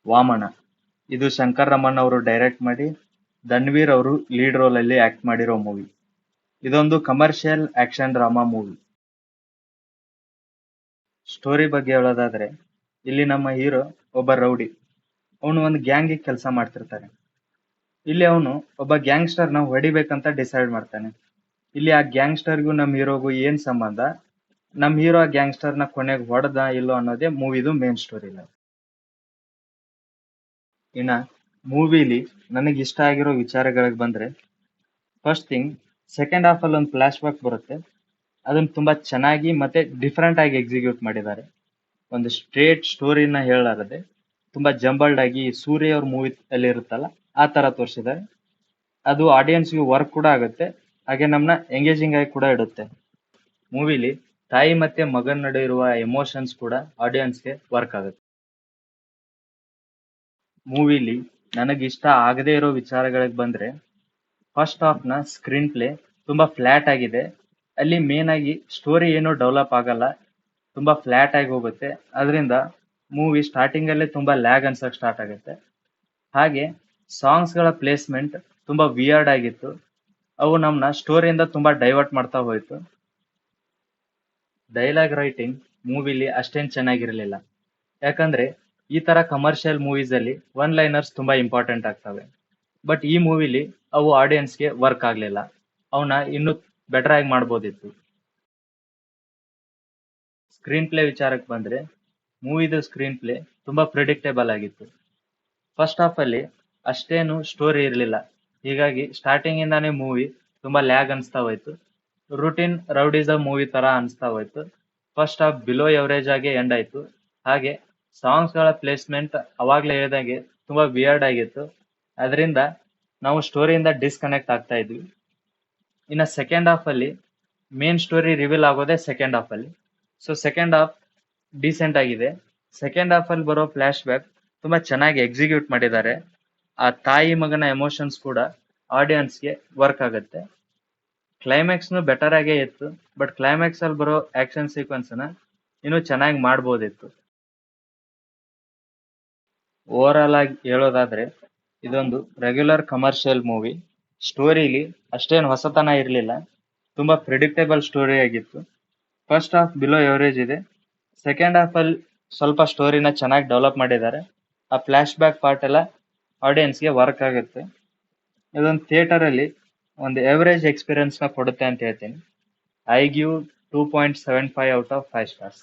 ವಾಮನ. ಇದು ಶಂಕರ್ ರಮಣ್ ಅವರು ಡೈರೆಕ್ಟ್ ಮಾಡಿ ಧನ್ವೀರ್ ಅವರು ಲೀಡ್ ರೋಲ್ ಅಲ್ಲಿ ಆಕ್ಟ್ ಮಾಡಿರೋ ಮೂವಿ. ಇದೊಂದು commercial action drama movie. Story ಬಗ್ಗೆ ಹೇಳೋದಾದ್ರೆ, ಇಲ್ಲಿ ನಮ್ಮ ಹೀರೋ ಒಬ್ಬ ರೌಡಿ. ಅವನು ಒಂದು ಗ್ಯಾಂಗ್ ಕೆಲಸ ಮಾಡ್ತಿರ್ತಾನೆ. ಇಲ್ಲಿ ಅವನು ಒಬ್ಬ ಗ್ಯಾಂಗ್ಸ್ಟರ್ ನ ಹೊಡಿಬೇಕಂತ ಡಿಸೈಡ್ ಮಾಡ್ತಾನೆ. ಇಲ್ಲಿ ಆ ಗ್ಯಾಂಗ್ಸ್ಟರ್ಗೂ ನಮ್ಮ ಹೀರೋಗೂ ಏನ್ ಸಂಬಂಧ, ನಮ್ಮ ಹೀರೋ ಆ ಗ್ಯಾಂಗ್ಸ್ಟರ್ ನ ಕೊನೆಗೆ ಹೊಡೆದ ಇಲ್ಲೋ ಅನ್ನೋದೇ ಮೂವಿದು ಮೇನ್ ಸ್ಟೋರಿ ಲೈನ್. ಇನ್ನ ಮೂವಿಲಿ ನನಗೆ ಇಷ್ಟ ಆಗಿರೋ ವಿಚಾರಗಳಿಗೆ ಬಂದ್ರೆ, ಫಸ್ಟ್ ಥಿಂಗ್, ಸೆಕೆಂಡ್ ಹಾಫ್ ಅಲ್ಲಿ ಒಂದು ಫ್ಲಾಶ್ ಬ್ಯಾಕ್ ಬರುತ್ತೆ. ಅದನ್ನ ತುಂಬಾ ಚೆನ್ನಾಗಿ ಮತ್ತೆ ಡಿಫ್ರೆಂಟ್ ಆಗಿ ಎಕ್ಸಿಕ್ಯೂಟ್ ಮಾಡಿದ್ದಾರೆ. ಒಂದು ಸ್ಟ್ರೇಟ್ ಸ್ಟೋರಿನ ಹೇಳಲಾರದೆ ತುಂಬಾ ಜಂಬಲ್ಡ್ ಆಗಿ ಸೂರ್ಯ ಅವ್ರ ಮೂವಿ ಅಲ್ಲಿ ಇರುತ್ತಲ್ಲ ಆ ತರ ತೋರಿಸಿದ್ದಾರೆ. ಅದು ಆಡಿಯನ್ಸ್ಗೆ ವರ್ಕ್ ಕೂಡ ಆಗುತ್ತೆ, ಹಾಗೆ ನಮ್ಮನ್ನ ಎಂಗೇಜಿಂಗ್ ಆಗಿ ಕೂಡ ಇಡುತ್ತೆ. ಮೂವಿಲಿ ತಾಯಿ ಮತ್ತೆ ಮಗನ ನಡುವೆ ಇರುವ ಎಮೋಷನ್ಸ್ ಕೂಡ ಆಡಿಯನ್ಸ್ಗೆ ವರ್ಕ್ ಆಗುತ್ತೆ. ಮೂವಿಲಿ ನನಗಿಷ್ಟ ಆಗದೇ ಇರೋ ವಿಚಾರಗಳಿಗೆ ಬಂದ್ರೆ, ಫಸ್ಟ್ ಹಾಫ್ ನ ಸ್ಕ್ರೀನ್ ಪ್ಲೇ ತುಂಬಾ ಫ್ಲಾಟ್ ಆಗಿದೆ. ಅಲ್ಲಿ ಮೇನ್ ಆಗಿ ಸ್ಟೋರಿ ಏನು ಡೆವಲಪ್ ಆಗಲ್ಲ, ತುಂಬಾ ಫ್ಲಾಟ್ ಆಗಿ ಹೋಗುತ್ತೆ. ಅದರಿಂದ ಮೂವಿ ಸ್ಟಾರ್ಟಿಂಗ್ ಅಲ್ಲೇ ತುಂಬಾ ಲ್ಯಾಗ್ ಅನ್ಸಕ್ ಸ್ಟಾರ್ಟ್ ಆಗುತ್ತೆ. ಹಾಗೆ ಸಾಂಗ್ಸ್ ಗಳ ಪ್ಲೇಸ್ಮೆಂಟ್ ತುಂಬಾ ವಿಯರ್ಡ್ ಆಗಿತ್ತು. ಅವು ನಮ್ನ ಸ್ಟೋರಿಯಿಂದ ತುಂಬಾ ಡೈವರ್ಟ್ ಮಾಡ್ತಾ ಹೋಯ್ತು. ಡೈಲಾಗ್ ರೈಟಿಂಗ್ ಮೂವಿಲಿ ಅಷ್ಟೇನ್ ಚೆನ್ನಾಗಿರ್ಲಿಲ್ಲ. ಯಾಕಂದ್ರೆ ಈ ತರ ಕಮರ್ಷಿಯಲ್ ಮೂವೀಸ್ ಅಲ್ಲಿ ಒನ್ ಲೈನರ್ಸ್ ತುಂಬಾ ಇಂಪಾರ್ಟೆಂಟ್ ಆಗ್ತವೆ. ಬಟ್ ಈ ಮೂವಿಲಿ ಅವು ಆಡಿಯನ್ಸ್ಗೆ ವರ್ಕ್ ಆಗ್ಲಿಲ್ಲ. ಅವನ್ನ ಇನ್ನೂ ಬೆಟರ್ ಆಗಿ ಮಾಡ್ಬೋದಿತ್ತು. ಸ್ಕ್ರೀನ್ ಪ್ಲೇ ವಿಚಾರಕ್ಕೆ ಬಂದ್ರೆ, ಮೂವಿದು ಸ್ಕ್ರೀನ್ ಪ್ಲೇ ತುಂಬಾ ಪ್ರಿಡಿಕ್ಟೇಬಲ್ ಆಗಿತ್ತು. ಫಸ್ಟ್ ಹಾಫ್ ಅಲ್ಲಿ ಅಷ್ಟೇನು ಸ್ಟೋರಿ ಇರಲಿಲ್ಲ. ಹೀಗಾಗಿ ಸ್ಟಾರ್ಟಿಂಗ್ ಇಂದಾನೇ ಮೂವಿ ತುಂಬಾ ಲ್ಯಾಗ್ ಅನ್ಸ್ತಾ ಹೋಯ್ತು. ರೂಟೀನ್ ರೌಡಿಸಮ್ ಮೂವಿ ತರ ಅನ್ಸ್ತಾ ಹೋಯ್ತು. ಫಸ್ಟ್ ಹಾಫ್ ಬಿಲೋ ಎವರೇಜ್ ಆಗಿ ಎಂಡ್ ಆಯ್ತು. ಹಾಗೆ ಸಾಂಗ್ಸ್ ಗಳ ಪ್ಲೇಸ್ಮೆಂಟ್ ಅವಾಗ್ಲೇ ಹೇಳಿದಾಗೆ ತುಂಬಾ ವಿಯರ್ಡ್ ಆಗಿತ್ತು. ಅದರಿಂದ ನಾವು ಸ್ಟೋರಿಯಿಂದ ಡಿಸ್ಕನೆಕ್ಟ್ ಆಗ್ತಾ ಇದ್ವಿ. ಇನ್ನ ಸೆಕೆಂಡ್ ಹಾಫ್ ಅಲ್ಲಿ ಮೇನ್ ಸ್ಟೋರಿ ರಿವೀಲ್ ಆಗೋದೇ ಸೆಕೆಂಡ್ ಹಾಫ್ ಅಲ್ಲಿ. ಸೊ ಸೆಕೆಂಡ್ ಹಾಫ್ ಡೀಸೆಂಟ್ ಆಗಿದೆ. ಸೆಕೆಂಡ್ ಹಾಫ್ ಅಲ್ಲಿ ಬರೋ ಫ್ಲಾಶ್ ಬ್ಯಾಕ್ ತುಂಬಾ ಚೆನ್ನಾಗಿ ಎಕ್ಸಿಕ್ಯೂಟ್ ಮಾಡಿದ್ದಾರೆ. ಆ ತಾಯಿ ಮಗನ ಎಮೋಷನ್ಸ್ ಕೂಡ ಆಡಿಯನ್ಸ್ಗೆ ವರ್ಕ್ ಆಗುತ್ತೆ. ಕ್ಲೈಮ್ಯಾಕ್ಸ್ನು ಬೆಟರ್ ಆಗೇ ಇತ್ತು, ಬಟ್ ಕ್ಲೈಮ್ಯಾಕ್ಸ್ ಅಲ್ಲಿ ಬರೋ ಆಕ್ಷನ್ ಸೀಕ್ವೆನ್ಸ್ ನ ಇನ್ನೂ ಚೆನ್ನಾಗಿ ಮಾಡ್ಬೋದಿತ್ತು. ಓವರ್ ಆಲ್ ಆಗಿ ಹೇಳೋದಾದ್ರೆ, ಇದೊಂದು ರೆಗ್ಯುಲರ್ ಕಮರ್ಷಿಯಲ್ ಮೂವಿ. ಸ್ಟೋರಿಲಿ ಅಷ್ಟೇನು ಹೊಸತನ ಇರಲಿಲ್ಲ, ತುಂಬಾ ಪ್ರಿಡಿಕ್ಟೇಬಲ್ ಸ್ಟೋರಿ ಆಗಿತ್ತು. ಫಸ್ಟ್ ಹಾಫ್ ಬಿಲೋ ಎವರೇಜ್ ಇದೆ. ಸೆಕೆಂಡ್ ಹಾಫ್ ಅಲ್ಲಿ ಸ್ವಲ್ಪ ಸ್ಟೋರಿನ ಚೆನ್ನಾಗಿ ಡೆವಲಪ್ ಮಾಡಿದ್ದಾರೆ. ಆ ಫ್ಲಾಶ್ ಬ್ಯಾಕ್ ಪಾರ್ಟ್ ಎಲ್ಲ ಆಡಿಯನ್ಸ್ಗೆ ವರ್ಕ್ ಆಗುತ್ತೆ. ಇದೊಂದು ಥಿಯೇಟರ್ ಅಲ್ಲಿ ಒಂದು ಎವರೇಜ್ ಎಕ್ಸ್ಪೀರಿಯನ್ಸ್ ನ ಕೊಡುತ್ತೆ ಅಂತ ಹೇಳ್ತೀನಿ. I give 2.75 out of 5 stars.